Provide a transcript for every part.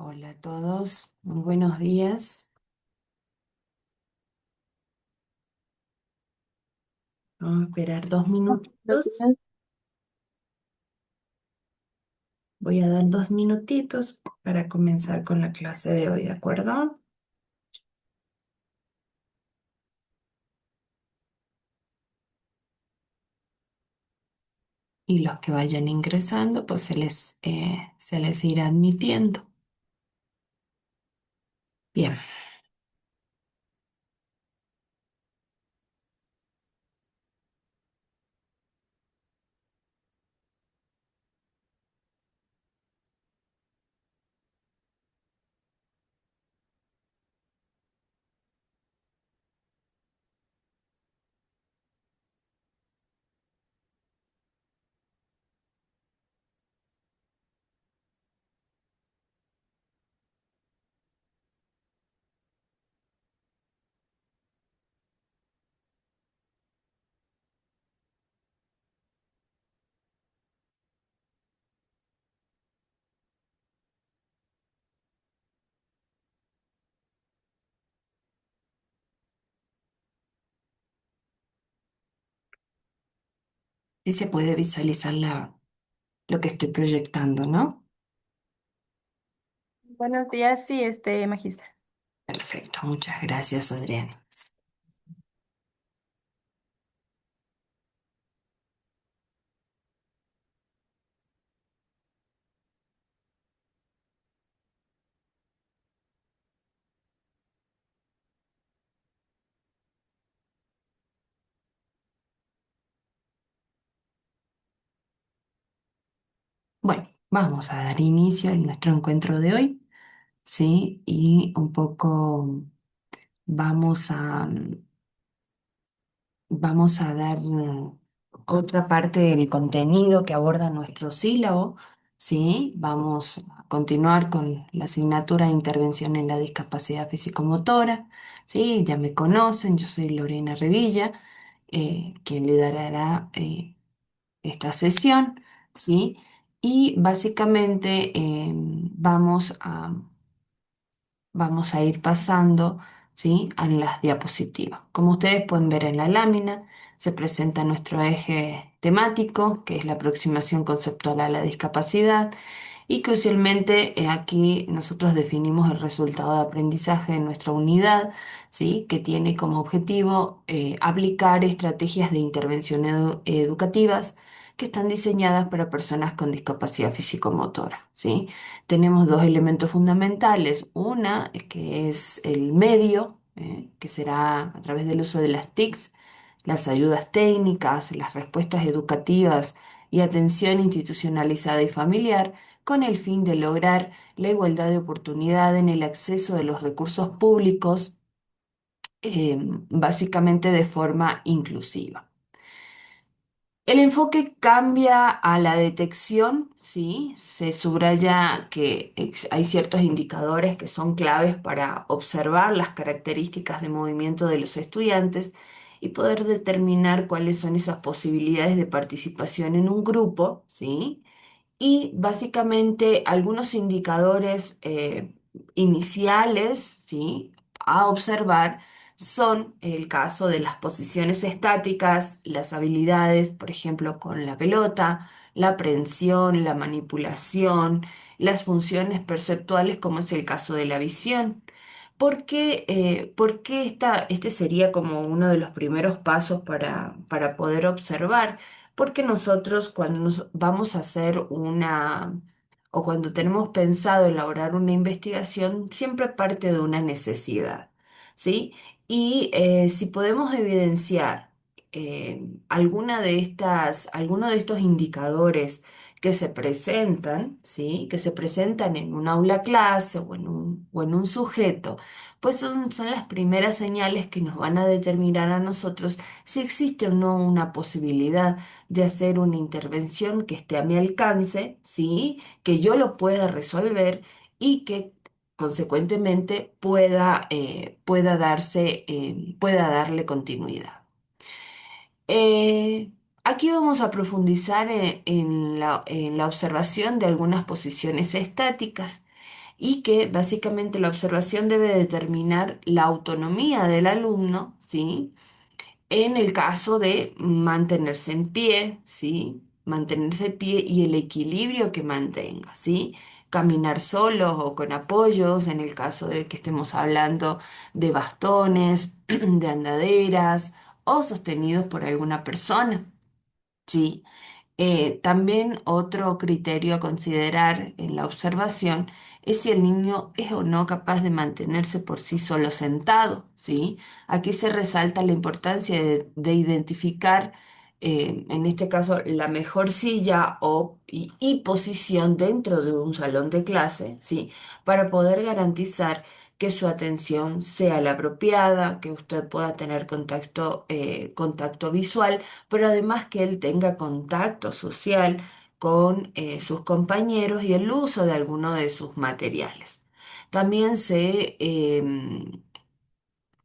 Hola a todos, muy buenos días. Vamos a esperar dos Buenos minutitos. días. Voy a dar 2 minutitos para comenzar con la clase de hoy, ¿de acuerdo? Y los que vayan ingresando, pues se les irá admitiendo. Bien, sí se puede visualizar lo que estoy proyectando, ¿no? Buenos días, sí, magistra. Perfecto, muchas gracias, Adriana. Bueno, vamos a dar inicio a nuestro encuentro de hoy, ¿sí? Y un poco vamos a Vamos a dar otra parte del contenido que aborda nuestro sílabo, ¿sí? Vamos a continuar con la asignatura de intervención en la discapacidad físico-motora, ¿sí? Ya me conocen, yo soy Lorena Revilla, quien liderará esta sesión, ¿sí? Y básicamente vamos a ir pasando, ¿sí? A las diapositivas. Como ustedes pueden ver en la lámina, se presenta nuestro eje temático, que es la aproximación conceptual a la discapacidad, y crucialmente aquí nosotros definimos el resultado de aprendizaje de nuestra unidad, ¿sí? Que tiene como objetivo aplicar estrategias de intervención educativas que están diseñadas para personas con discapacidad físico-motora, ¿sí? Tenemos dos elementos fundamentales. Una que es el medio, que será a través del uso de las TICs, las ayudas técnicas, las respuestas educativas y atención institucionalizada y familiar, con el fin de lograr la igualdad de oportunidad en el acceso de los recursos públicos, básicamente de forma inclusiva. El enfoque cambia a la detección, ¿sí? Se subraya que hay ciertos indicadores que son claves para observar las características de movimiento de los estudiantes y poder determinar cuáles son esas posibilidades de participación en un grupo, ¿sí? Y básicamente algunos indicadores iniciales, ¿sí? A observar son el caso de las posiciones estáticas, las habilidades, por ejemplo, con la pelota, la aprehensión, la manipulación, las funciones perceptuales, como es el caso de la visión. ¿Por qué este sería como uno de los primeros pasos para poder observar? Porque nosotros cuando nos vamos a hacer o cuando tenemos pensado elaborar una investigación, siempre parte de una necesidad, ¿sí? Y si podemos evidenciar alguno de estos indicadores que se presentan, ¿sí? Que se presentan en un aula clase o en un sujeto, pues son las primeras señales que nos van a determinar a nosotros si existe o no una posibilidad de hacer una intervención que esté a mi alcance, ¿sí? Que yo lo pueda resolver y que consecuentemente pueda darle continuidad. Aquí vamos a profundizar en la observación de algunas posiciones estáticas. y que básicamente la observación debe determinar la autonomía del alumno, ¿sí? En el caso de mantenerse en pie, ¿sí? Mantenerse en pie y el equilibrio que mantenga, ¿sí? Caminar solos o con apoyos, en el caso de que estemos hablando de bastones, de andaderas o sostenidos por alguna persona, ¿sí? También otro criterio a considerar en la observación es si el niño es o no capaz de mantenerse por sí solo sentado, ¿sí? Aquí se resalta la importancia de identificar, en este caso, la mejor silla y posición dentro de un salón de clase, ¿sí? Para poder garantizar que su atención sea la apropiada, que usted pueda tener contacto visual, pero además que él tenga contacto social con sus compañeros y el uso de alguno de sus materiales. También se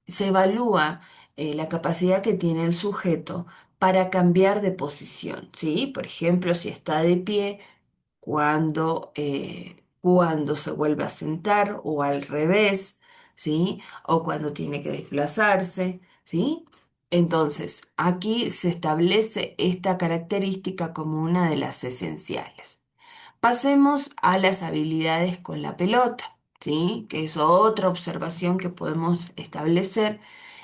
evalúa la capacidad que tiene el sujeto para cambiar de posición, ¿sí? Por ejemplo, si está de pie, cuando se vuelve a sentar o al revés, ¿sí? O cuando tiene que desplazarse, ¿sí? Entonces, aquí se establece esta característica como una de las esenciales. Pasemos a las habilidades con la pelota, ¿sí? Que es otra observación que podemos establecer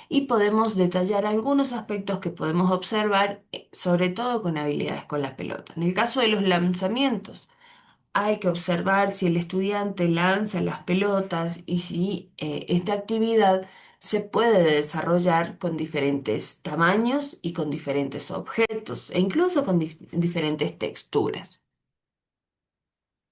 y podemos detallar algunos aspectos que podemos observar, sobre todo con habilidades con la pelota. En el caso de los lanzamientos, hay que observar si el estudiante lanza las pelotas y si esta actividad se puede desarrollar con diferentes tamaños y con diferentes objetos e incluso con diferentes texturas.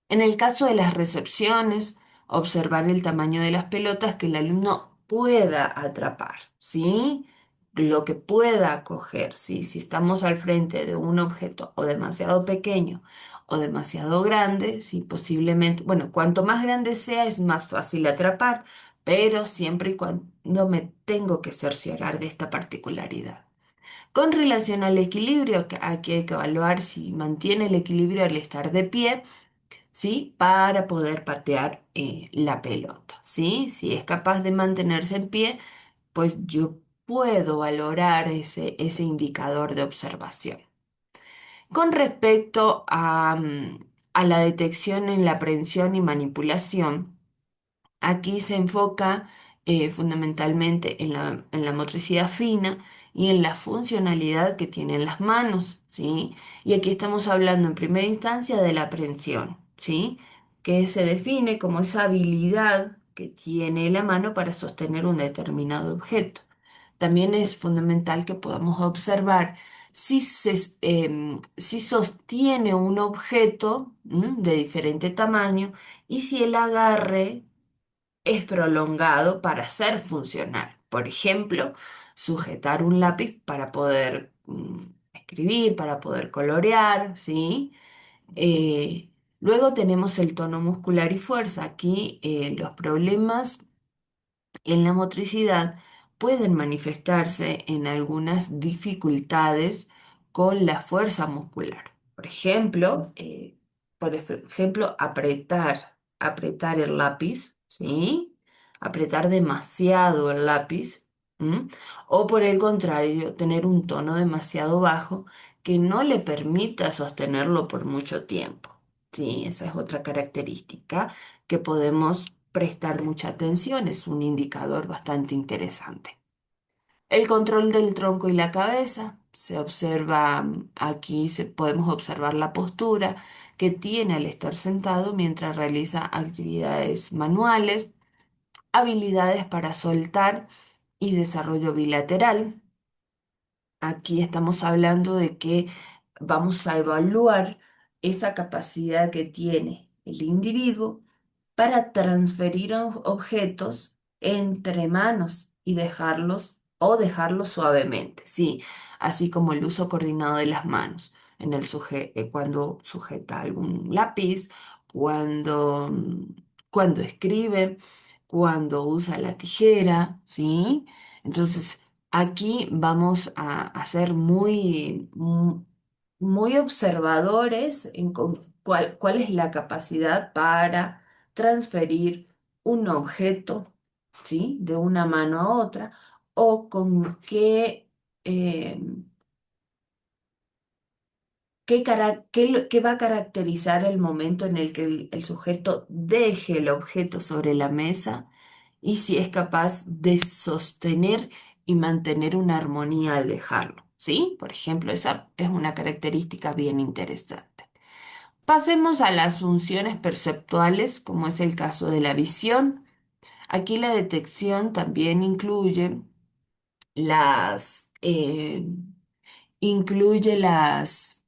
En el caso de las recepciones, observar el tamaño de las pelotas que el alumno pueda atrapar, ¿sí? Lo que pueda coger, ¿sí? Si estamos al frente de un objeto o demasiado pequeño o demasiado grande, sí, posiblemente, bueno, cuanto más grande sea es más fácil atrapar, pero siempre y cuando me tengo que cerciorar de esta particularidad. Con relación al equilibrio, aquí hay que evaluar si mantiene el equilibrio al estar de pie, ¿sí? Para poder patear la pelota, ¿sí? Si es capaz de mantenerse en pie, pues yo puedo valorar ese indicador de observación. Con respecto a la detección en la aprehensión y manipulación, aquí se enfoca fundamentalmente en la motricidad fina y en la funcionalidad que tienen las manos, ¿sí? Y aquí estamos hablando en primera instancia de la aprehensión, ¿sí? Que se define como esa habilidad que tiene la mano para sostener un determinado objeto. También es fundamental que podamos observar si sostiene un objeto, de diferente tamaño y si el agarre es prolongado para ser funcional. Por ejemplo, sujetar un lápiz para poder escribir, para poder colorear, ¿sí? Luego tenemos el tono muscular y fuerza. Aquí los problemas en la motricidad pueden manifestarse en algunas dificultades con la fuerza muscular. Por ejemplo, apretar el lápiz, ¿sí? Apretar demasiado el lápiz, ¿m? O por el contrario, tener un tono demasiado bajo que no le permita sostenerlo por mucho tiempo. Sí, esa es otra característica que podemos prestar mucha atención, es un indicador bastante interesante. El control del tronco y la cabeza, se observa aquí, podemos observar la postura que tiene al estar sentado mientras realiza actividades manuales, habilidades para soltar y desarrollo bilateral. Aquí estamos hablando de que vamos a evaluar esa capacidad que tiene el individuo para transferir objetos entre manos y dejarlos suavemente, sí, así como el uso coordinado de las manos cuando sujeta algún lápiz, cuando, cuando escribe, cuando usa la tijera, ¿sí? Entonces, aquí vamos a ser muy observadores en cuál es la capacidad para transferir un objeto, ¿sí? De una mano a otra, o con qué, qué va a caracterizar el momento en el que el sujeto deje el objeto sobre la mesa y si es capaz de sostener y mantener una armonía al dejarlo, ¿sí? Por ejemplo, esa es una característica bien interesante. Pasemos a las funciones perceptuales, como es el caso de la visión. Aquí la detección también las, eh, incluye las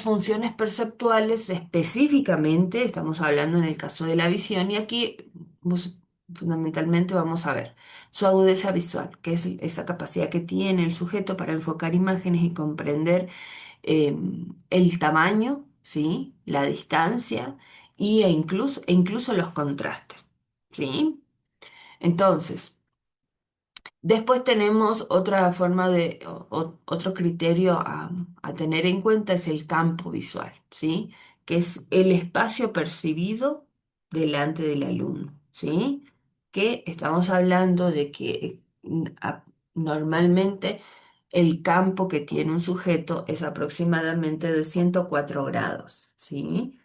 funciones perceptuales específicamente, estamos hablando en el caso de la visión, y aquí fundamentalmente vamos a ver su agudeza visual, que es esa capacidad que tiene el sujeto para enfocar imágenes y comprender el tamaño, ¿sí? La distancia e incluso los contrastes, ¿sí? Entonces, después tenemos otra forma otro criterio a tener en cuenta es el campo visual, ¿sí? Que es el espacio percibido delante del alumno, ¿sí? Que estamos hablando de que normalmente el campo que tiene un sujeto es aproximadamente de 104 grados, ¿sí?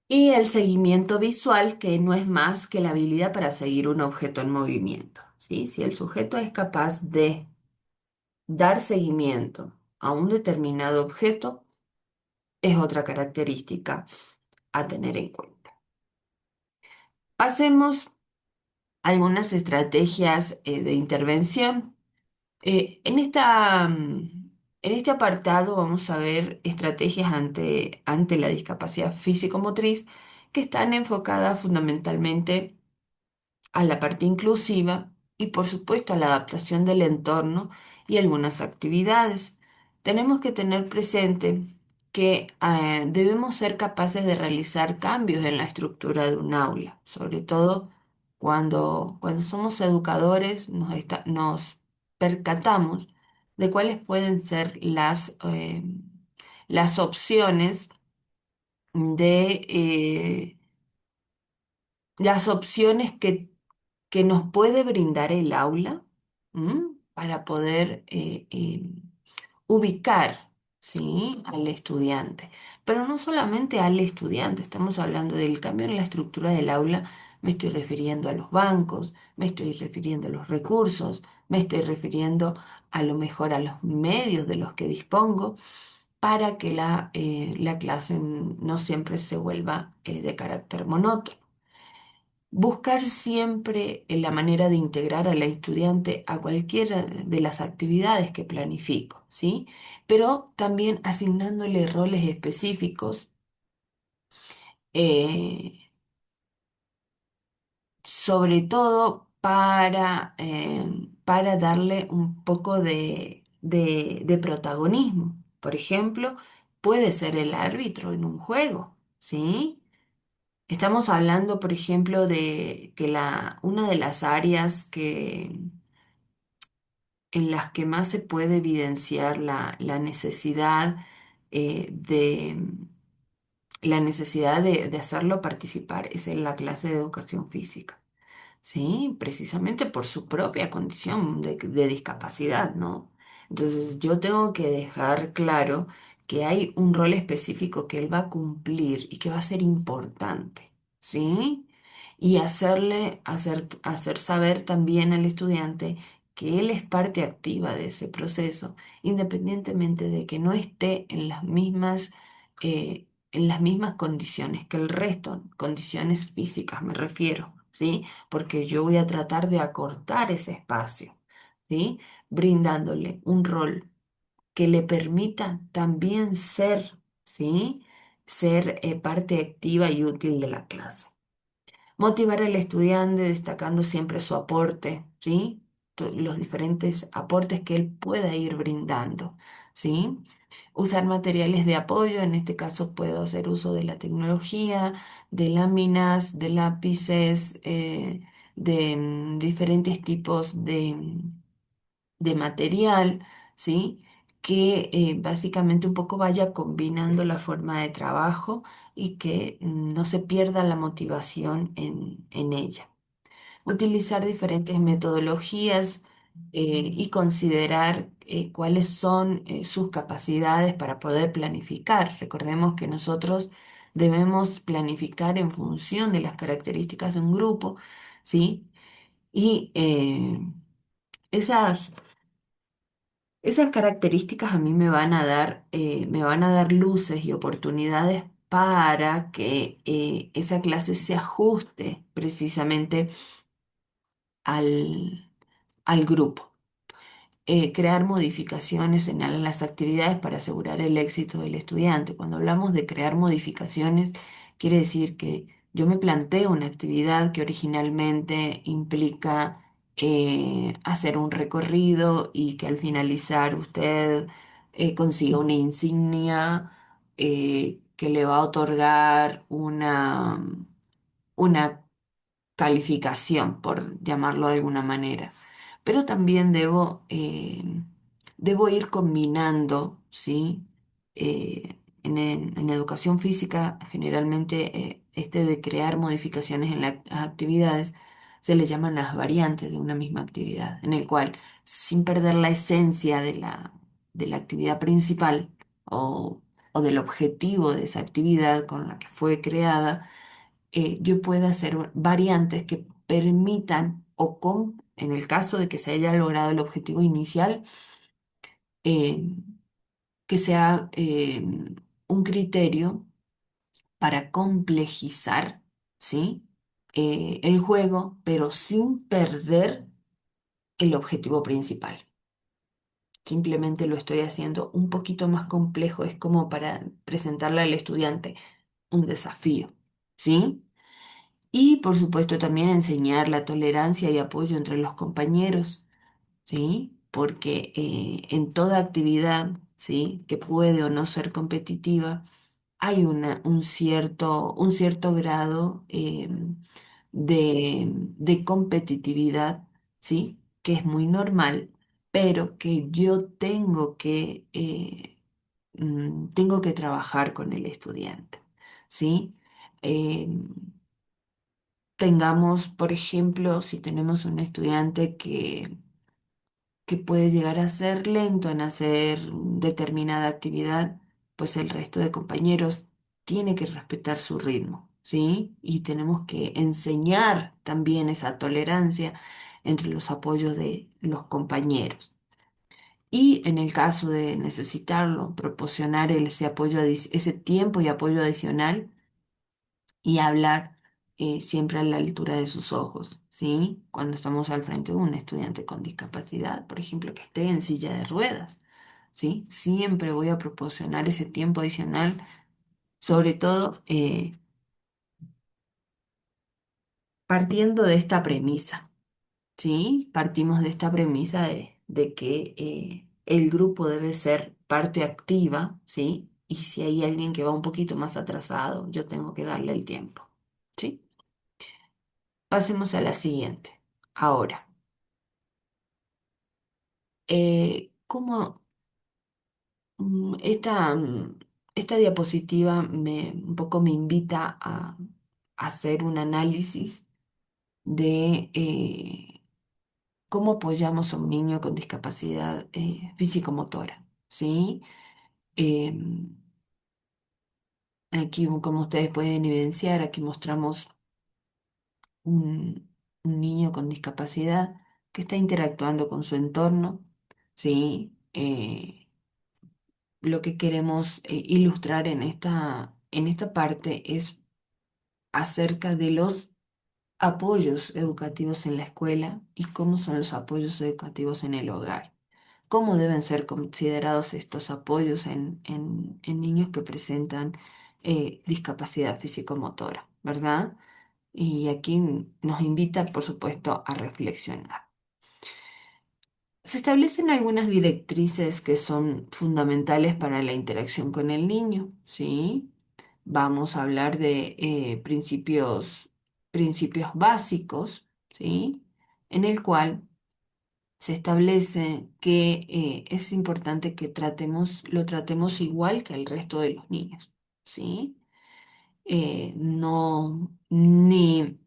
Y el seguimiento visual, que no es más que la habilidad para seguir un objeto en movimiento, ¿sí? Si el sujeto es capaz de dar seguimiento a un determinado objeto, es otra característica a tener en cuenta. Pasemos a algunas estrategias de intervención. En este apartado vamos a ver estrategias ante la discapacidad físico-motriz que están enfocadas fundamentalmente a la parte inclusiva y por supuesto a la adaptación del entorno y algunas actividades. Tenemos que tener presente que debemos ser capaces de realizar cambios en la estructura de un aula, sobre todo cuando somos educadores nos percatamos de cuáles pueden ser las opciones de las opciones que nos puede brindar el aula, para poder ubicar, ¿sí? Al estudiante. Pero no solamente al estudiante, estamos hablando del cambio en la estructura del aula, me estoy refiriendo a los bancos, me estoy refiriendo a los recursos, me estoy refiriendo a lo mejor a los medios de los que dispongo para que la clase no siempre se vuelva de carácter monótono. Buscar siempre la manera de integrar al estudiante a cualquiera de las actividades que planifico, ¿sí? Pero también asignándole roles específicos, eh, sobre todo para darle un poco de protagonismo. Por ejemplo, puede ser el árbitro en un juego, ¿sí? Estamos hablando, por ejemplo, de que una de las áreas en las que más se puede evidenciar la necesidad de de hacerlo participar es en la clase de educación física. Sí, precisamente por su propia condición de discapacidad, ¿no? Entonces yo tengo que dejar claro que hay un rol específico que él va a cumplir y que va a ser importante, ¿sí? Y hacer saber también al estudiante que él es parte activa de ese proceso, independientemente de que no esté en las mismas condiciones que el resto, condiciones físicas me refiero, ¿sí? Porque yo voy a tratar de acortar ese espacio, ¿sí? Brindándole un rol que le permita también ser, ¿sí? Ser parte activa y útil de la clase. Motivar al estudiante destacando siempre su aporte, ¿sí? Los diferentes aportes que él pueda ir brindando, ¿sí? Usar materiales de apoyo, en este caso puedo hacer uso de la tecnología, de láminas, de lápices, de diferentes tipos de material, ¿sí? que básicamente un poco vaya combinando la forma de trabajo y que no se pierda la motivación en ella. Utilizar diferentes metodologías y considerar cuáles son sus capacidades para poder planificar. Recordemos que nosotros debemos planificar en función de las características de un grupo, ¿sí? Y esas, esas características a mí me van a dar luces y oportunidades para que esa clase se ajuste precisamente al, al grupo. Crear modificaciones en las actividades para asegurar el éxito del estudiante. Cuando hablamos de crear modificaciones, quiere decir que yo me planteo una actividad que originalmente implica hacer un recorrido y que al finalizar usted consiga una insignia que le va a otorgar una calificación, por llamarlo de alguna manera. Pero también debo ir combinando, ¿sí? En educación física, generalmente este de crear modificaciones en las actividades se le llaman las variantes de una misma actividad, en el cual, sin perder la esencia de la actividad principal o del objetivo de esa actividad con la que fue creada, yo pueda hacer variantes que permitan, en el caso de que se haya logrado el objetivo inicial, eh, que sea un criterio para complejizar, ¿sí? El juego, pero sin perder el objetivo principal. Simplemente lo estoy haciendo un poquito más complejo, es como para presentarle al estudiante un desafío, ¿sí? Y por supuesto también enseñar la tolerancia y apoyo entre los compañeros, ¿sí? Porque en toda actividad, ¿sí? Que puede o no ser competitiva, hay un cierto grado de competitividad, ¿sí? Que es muy normal, pero que yo tengo que trabajar con el estudiante, ¿sí? Em, Tengamos, por ejemplo, si tenemos un estudiante que puede llegar a ser lento en hacer determinada actividad, pues el resto de compañeros tiene que respetar su ritmo, ¿sí? Y tenemos que enseñar también esa tolerancia entre los apoyos de los compañeros. Y en el caso de necesitarlo, proporcionar ese apoyo, ese tiempo y apoyo adicional y hablar siempre a la altura de sus ojos, ¿sí? Cuando estamos al frente de un estudiante con discapacidad, por ejemplo, que esté en silla de ruedas, ¿sí? Siempre voy a proporcionar ese tiempo adicional, sobre todo partiendo de esta premisa, ¿sí? Partimos de esta premisa de que el grupo debe ser parte activa, ¿sí? Y si hay alguien que va un poquito más atrasado, yo tengo que darle el tiempo, ¿sí? Pasemos a la siguiente. Ahora, ¿cómo esta diapositiva un poco me invita a hacer un análisis de cómo apoyamos a un niño con discapacidad físico-motora, ¿sí? Em, Aquí, como ustedes pueden evidenciar, aquí mostramos un niño con discapacidad que está interactuando con su entorno, ¿sí? Lo que queremos ilustrar en esta parte es acerca de los apoyos educativos en la escuela y cómo son los apoyos educativos en el hogar. ¿Cómo deben ser considerados estos apoyos en niños que presentan discapacidad físico-motora, ¿verdad? Y aquí nos invita, por supuesto, a reflexionar. Se establecen algunas directrices que son fundamentales para la interacción con el niño, ¿sí? Vamos a hablar de principios básicos, ¿sí? En el cual se establece que es importante que lo tratemos igual que el resto de los niños, ¿sí? No, ni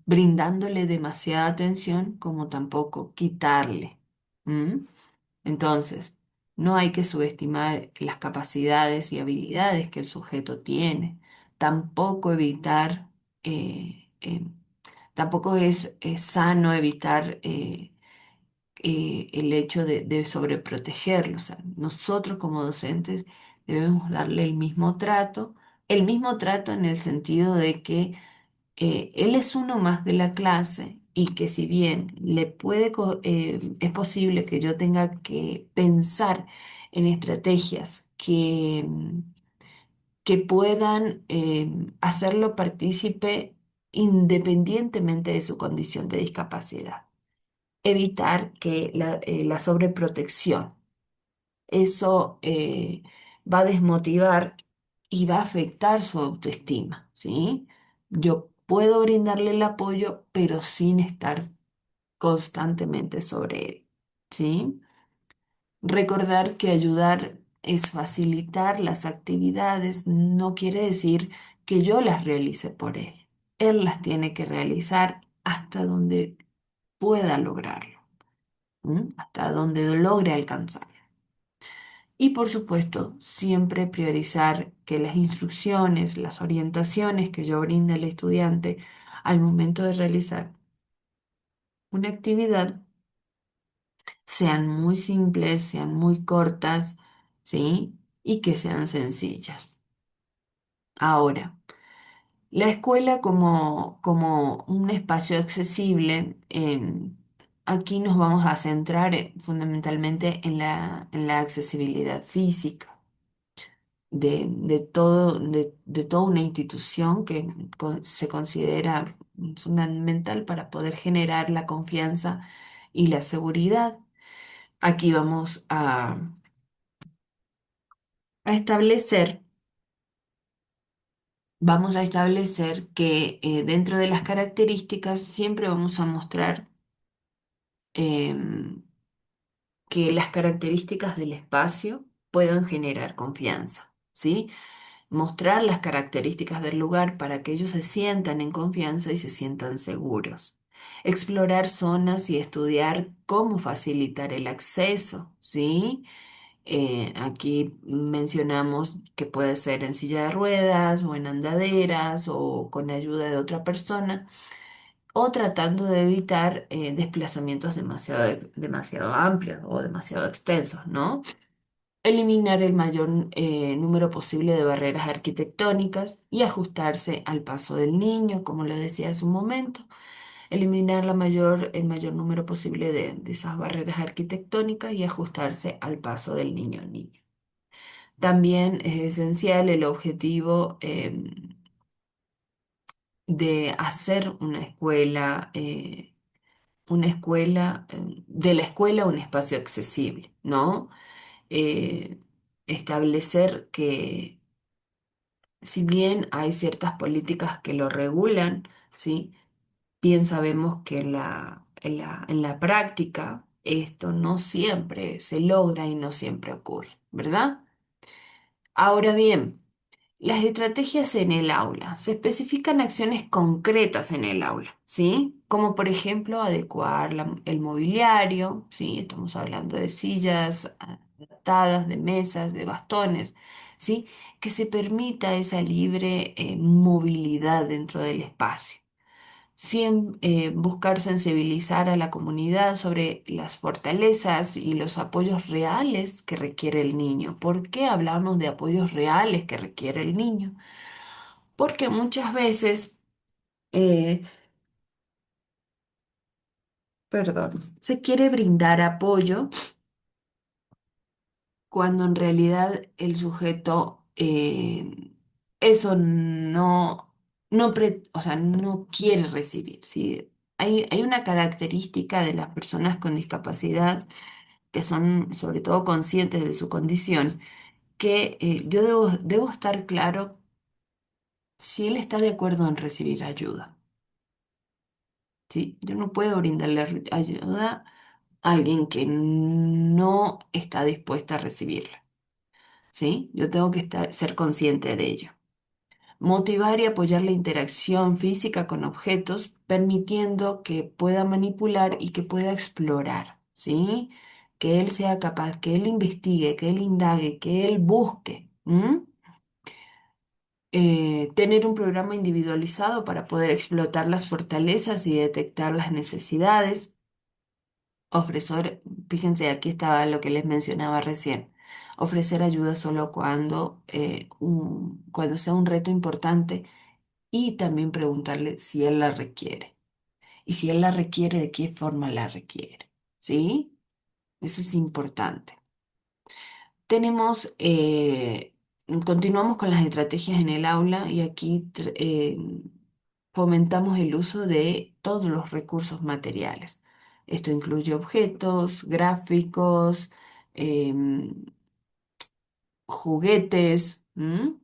brindándole demasiada atención como tampoco quitarle. ¿M? Entonces, no hay que subestimar las capacidades y habilidades que el sujeto tiene. Tampoco evitar, tampoco es sano evitar el hecho de sobreprotegerlo. O sea, nosotros como docentes debemos darle el mismo trato en el sentido de que él es uno más de la clase y que si bien es posible que yo tenga que pensar en estrategias que puedan hacerlo partícipe independientemente de su condición de discapacidad. Evitar que la sobreprotección, eso va a desmotivar y va a afectar su autoestima, ¿sí? Yo puedo brindarle el apoyo, pero sin estar constantemente sobre él, ¿sí? Recordar que ayudar es facilitar las actividades, no quiere decir que yo las realice por él. Él las tiene que realizar hasta donde pueda lograrlo, ¿m? Hasta donde logre alcanzar. Y por supuesto, siempre priorizar que las instrucciones, las orientaciones que yo brinde al estudiante al momento de realizar una actividad sean muy simples, sean muy cortas, ¿sí? Y que sean sencillas. Ahora, la escuela como un espacio accesible, aquí nos vamos a centrar fundamentalmente en la accesibilidad física. De toda una institución que se considera fundamental para poder generar la confianza y la seguridad. Aquí a establecer, vamos a establecer que dentro de las características siempre vamos a mostrar em, que las características del espacio puedan generar confianza, ¿sí? Mostrar las características del lugar para que ellos se sientan en confianza y se sientan seguros. Explorar zonas y estudiar cómo facilitar el acceso, ¿sí? Aquí mencionamos que puede ser en silla de ruedas o en andaderas o con ayuda de otra persona o tratando de evitar desplazamientos demasiado amplios o demasiado extensos, ¿no? Eliminar el mayor número posible de barreras arquitectónicas y ajustarse al paso del niño, como lo decía hace un momento. Eliminar el mayor número posible de esas barreras arquitectónicas y ajustarse al paso del niño al niño. También es esencial el objetivo de hacer una escuela, de la escuela un espacio accesible, ¿no? Eh, Establecer que si bien hay ciertas políticas que lo regulan, ¿sí? Bien sabemos que en la práctica esto no siempre se logra y no siempre ocurre, ¿verdad? Ahora bien, las estrategias en el aula. Se especifican acciones concretas en el aula, ¿sí? Como por ejemplo adecuar el mobiliario, ¿sí? Estamos hablando de sillas adaptadas, de mesas, de bastones, ¿sí? Que se permita esa libre movilidad dentro del espacio. Buscar sensibilizar a la comunidad sobre las fortalezas y los apoyos reales que requiere el niño. ¿Por qué hablamos de apoyos reales que requiere el niño? Porque muchas veces, eh, perdón, se quiere brindar apoyo cuando en realidad el sujeto eso o sea, no quiere recibir, ¿sí? Hay una característica de las personas con discapacidad que son sobre todo conscientes de su condición, que yo debo estar claro si él está de acuerdo en recibir ayuda, ¿sí? Yo no puedo brindarle ayuda alguien que no está dispuesta a recibirla, ¿sí? Yo tengo que ser consciente de ello. Motivar y apoyar la interacción física con objetos, permitiendo que pueda manipular y que pueda explorar, ¿sí? Que él sea capaz, que él investigue, que él indague, que él busque. Tener un programa individualizado para poder explotar las fortalezas y detectar las necesidades. Ofrecer, fíjense, aquí estaba lo que les mencionaba recién. Ofrecer ayuda solo cuando sea un reto importante y también preguntarle si él la requiere. Y si él la requiere, de qué forma la requiere. ¿Sí? Eso es importante. Tenemos, continuamos con las estrategias en el aula y aquí fomentamos el uso de todos los recursos materiales. Esto incluye objetos, gráficos, em, juguetes, ¿m?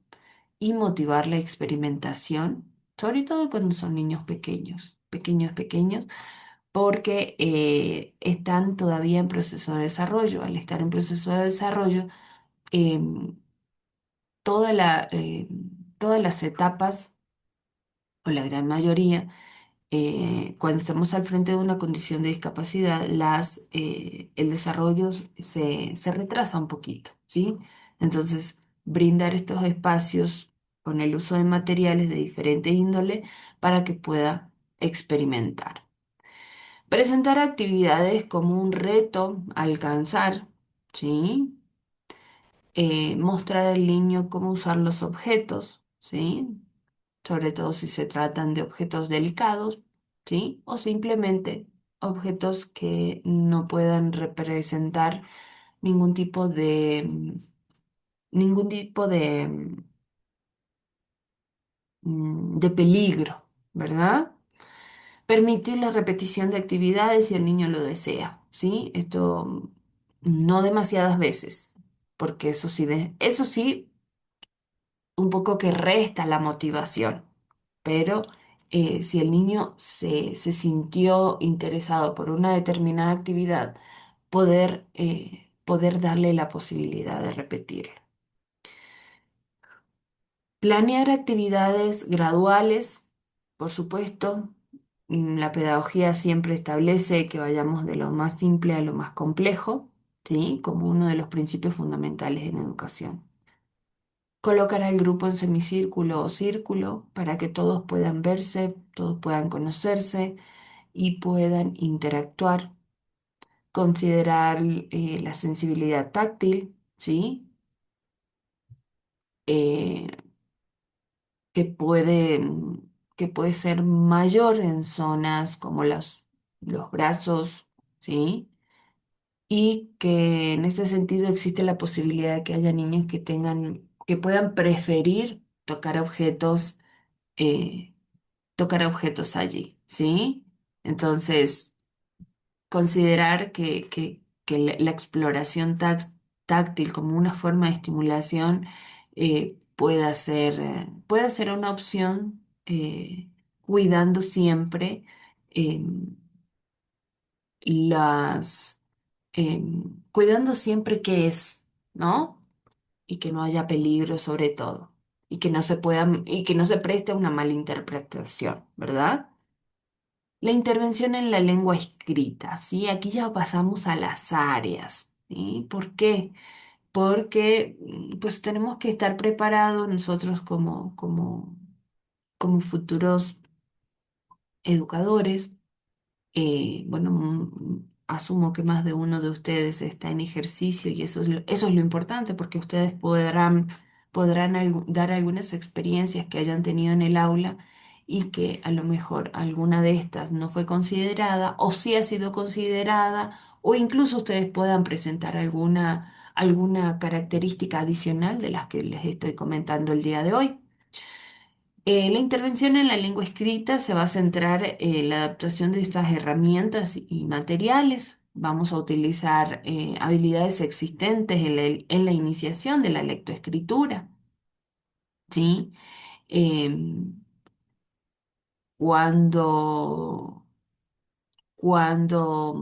Y motivar la experimentación, sobre todo cuando son niños pequeños, pequeños, pequeños, porque están todavía en proceso de desarrollo. Al estar en proceso de desarrollo, em, toda todas las etapas, o la gran mayoría, cuando estamos al frente de una condición de discapacidad, el desarrollo se retrasa un poquito, ¿sí? Entonces, brindar estos espacios con el uso de materiales de diferente índole para que pueda experimentar. Presentar actividades como un reto a alcanzar, ¿sí? Mostrar al niño cómo usar los objetos, ¿sí? Sobre todo si se tratan de objetos delicados, ¿sí? O simplemente objetos que no puedan representar ningún tipo ningún tipo de peligro, ¿verdad? Permitir la repetición de actividades si el niño lo desea, ¿sí? Esto no demasiadas veces, porque eso sí un poco que resta la motivación, pero si el niño se sintió interesado por una determinada actividad, poder darle la posibilidad de repetirla. Planear actividades graduales, por supuesto. La pedagogía siempre establece que vayamos de lo más simple a lo más complejo, ¿sí? Como uno de los principios fundamentales en educación. Colocar al grupo en semicírculo o círculo para que todos puedan verse, todos puedan conocerse y puedan interactuar. Considerar la sensibilidad táctil, ¿sí? Eh, que puede, que puede ser mayor en zonas como los brazos, ¿sí? Y que en este sentido existe la posibilidad de que haya niños que puedan preferir eh, tocar objetos allí, ¿sí? Entonces, considerar que la exploración táctil como una forma de estimulación pueda ser una opción, cuidando siempre em, las, cuidando siempre qué es, ¿no? Y que no haya peligro sobre todo, y que no se preste a una mala interpretación, ¿verdad? La intervención en la lengua escrita, ¿sí? Aquí ya pasamos a las áreas, ¿sí? ¿Por qué? Porque pues tenemos que estar preparados nosotros como futuros educadores. Bueno, asumo que más de uno de ustedes está en ejercicio y eso es lo importante porque ustedes podrán dar algunas experiencias que hayan tenido en el aula y que a lo mejor alguna de estas no fue considerada o sí ha sido considerada o incluso ustedes puedan presentar alguna característica adicional de las que les estoy comentando el día de hoy. La intervención en la lengua escrita se va a centrar en la adaptación de estas herramientas y materiales. Vamos a utilizar habilidades existentes en la iniciación de la lectoescritura, ¿sí? Em, cuando, cuando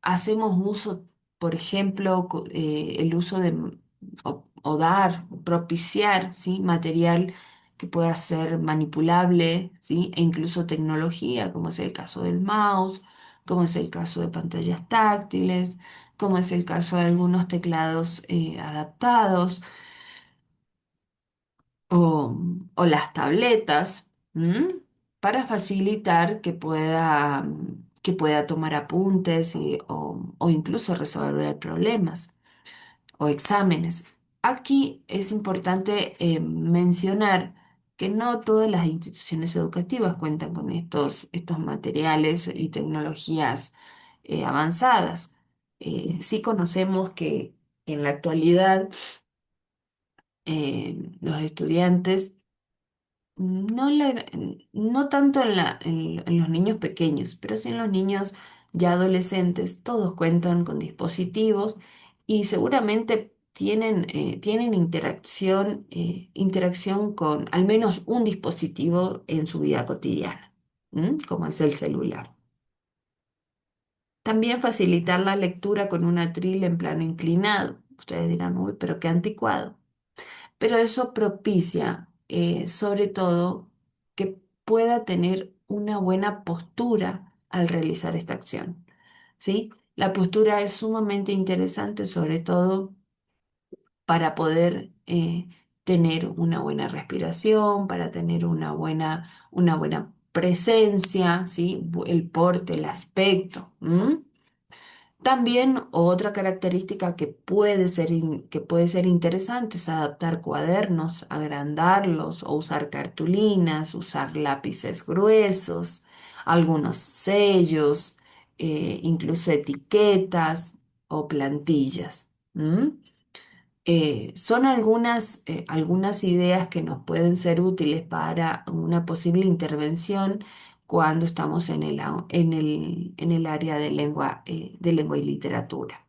hacemos uso, por ejemplo, el uso de o dar, propiciar, ¿sí? Material que pueda ser manipulable, ¿sí? E incluso tecnología, como es el caso del mouse, como es el caso de pantallas táctiles, como es el caso de algunos teclados adaptados o las tabletas, ¿m? Para facilitar que pueda tomar apuntes o incluso resolver problemas o exámenes. Aquí es importante mencionar que no todas las instituciones educativas cuentan con estos materiales y tecnologías avanzadas. Sí conocemos que en la actualidad los estudiantes no tanto en los niños pequeños, pero sí en los niños ya adolescentes, todos cuentan con dispositivos y seguramente tienen interacción con al menos un dispositivo en su vida cotidiana, ¿m? Como es el celular. También facilitar la lectura con un atril en plano inclinado. Ustedes dirán, uy, pero qué anticuado. Pero eso propicia, sobre todo, que pueda tener una buena postura al realizar esta acción, ¿sí? La postura es sumamente interesante, sobre todo para poder tener una buena respiración, para tener una buena presencia, ¿sí? El porte, el aspecto. ¿M? También otra característica que puede ser interesante es adaptar cuadernos, agrandarlos o usar cartulinas, usar lápices gruesos, algunos sellos, incluso etiquetas o plantillas. ¿M? Son algunas ideas que nos pueden ser útiles para una posible intervención cuando estamos en el área de lengua y literatura.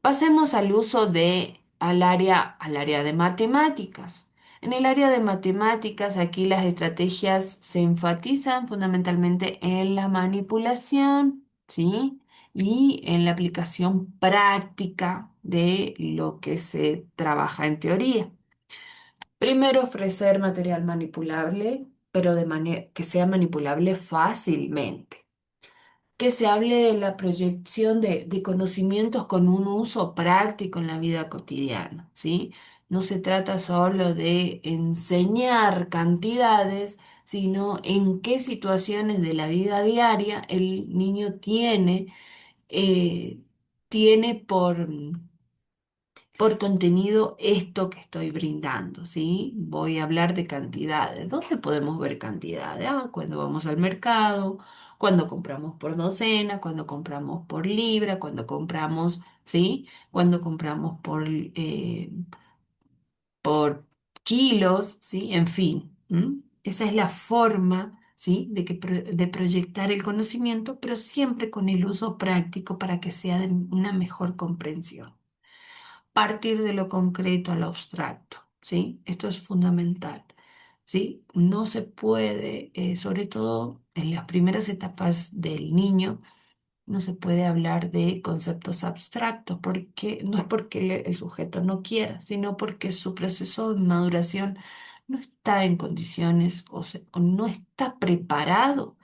Pasemos al área de matemáticas. En el área de matemáticas, aquí las estrategias se enfatizan fundamentalmente en la manipulación, ¿sí? Y en la aplicación práctica de lo que se trabaja en teoría. Primero, ofrecer material manipulable, pero de manera que sea manipulable fácilmente, que se hable de la proyección de conocimientos con un uso práctico en la vida cotidiana, ¿sí? No se trata solo de enseñar cantidades, sino en qué situaciones de la vida diaria el niño eh, tiene por contenido esto que estoy brindando, ¿sí? Voy a hablar de cantidades. ¿Dónde podemos ver cantidades? Ah, cuando vamos al mercado, cuando compramos por docena, cuando compramos por libra, cuando compramos, ¿sí? Cuando compramos por kilos, ¿sí? En fin, ¿m? Esa es la forma, ¿sí? De proyectar el conocimiento, pero siempre con el uso práctico para que sea de una mejor comprensión. Partir de lo concreto a lo abstracto, ¿sí? Esto es fundamental, ¿sí? No se puede, sobre todo en las primeras etapas del niño, no se puede hablar de conceptos abstractos, porque no es porque el sujeto no quiera, sino porque su proceso de maduración no está en condiciones o no está preparado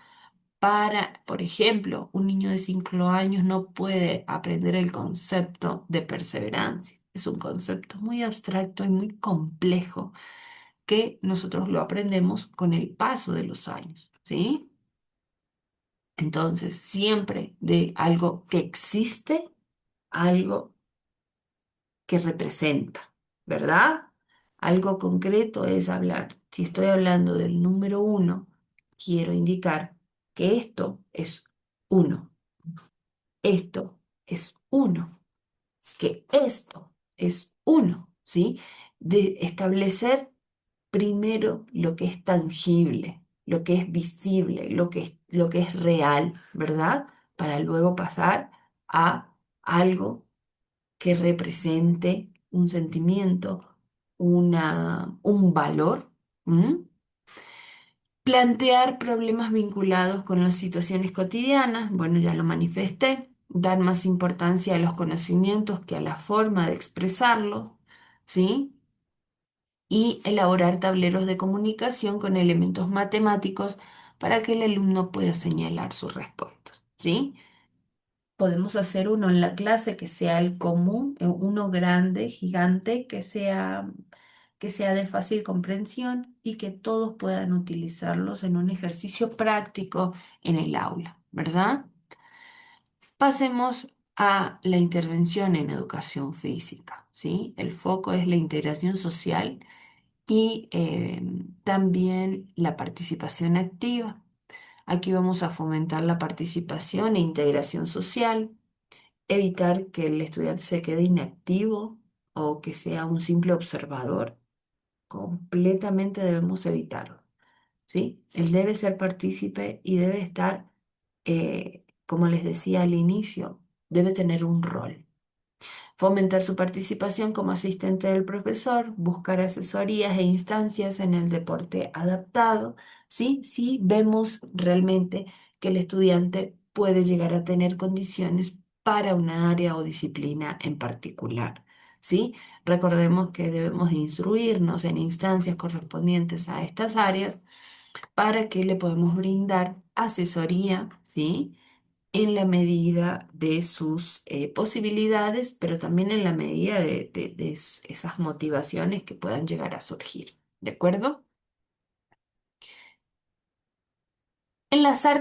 para, por ejemplo, un niño de 5 años no puede aprender el concepto de perseverancia. Es un concepto muy abstracto y muy complejo que nosotros lo aprendemos con el paso de los años, ¿sí? Entonces, siempre de algo que existe, algo que representa, ¿verdad? Algo concreto es hablar. Si estoy hablando del número uno, quiero indicar que esto es uno. Esto es uno, que esto es uno, ¿sí? De establecer primero lo que es tangible, lo que es visible, lo que es real, ¿verdad? Para luego pasar a algo que represente un sentimiento, un valor. ¿M? Plantear problemas vinculados con las situaciones cotidianas, bueno, ya lo manifesté. dar más importancia a los conocimientos que a la forma de expresarlos, ¿sí? Y elaborar tableros de comunicación con elementos matemáticos para que el alumno pueda señalar sus respuestas, ¿sí? Podemos hacer uno en la clase que sea el común, uno grande, gigante, que sea de fácil comprensión y que todos puedan utilizarlos en un ejercicio práctico en el aula, ¿verdad? Pasemos a la intervención en educación física, ¿sí? El foco es la integración social y también la participación activa. Aquí vamos a fomentar la participación e integración social, evitar que el estudiante se quede inactivo o que sea un simple observador. Completamente debemos evitarlo, ¿sí? Él debe ser partícipe y debe estar, como les decía al inicio, debe tener un rol. Fomentar su participación como asistente del profesor, buscar asesorías e instancias en el deporte adaptado, ¿sí? Si vemos realmente que el estudiante puede llegar a tener condiciones para una área o disciplina en particular, ¿sí? Recordemos que debemos instruirnos en instancias correspondientes a estas áreas para que le podemos brindar asesoría, ¿sí? En la medida de sus posibilidades, pero también en la medida de esas motivaciones que puedan llegar a surgir. ¿De acuerdo? Enlazar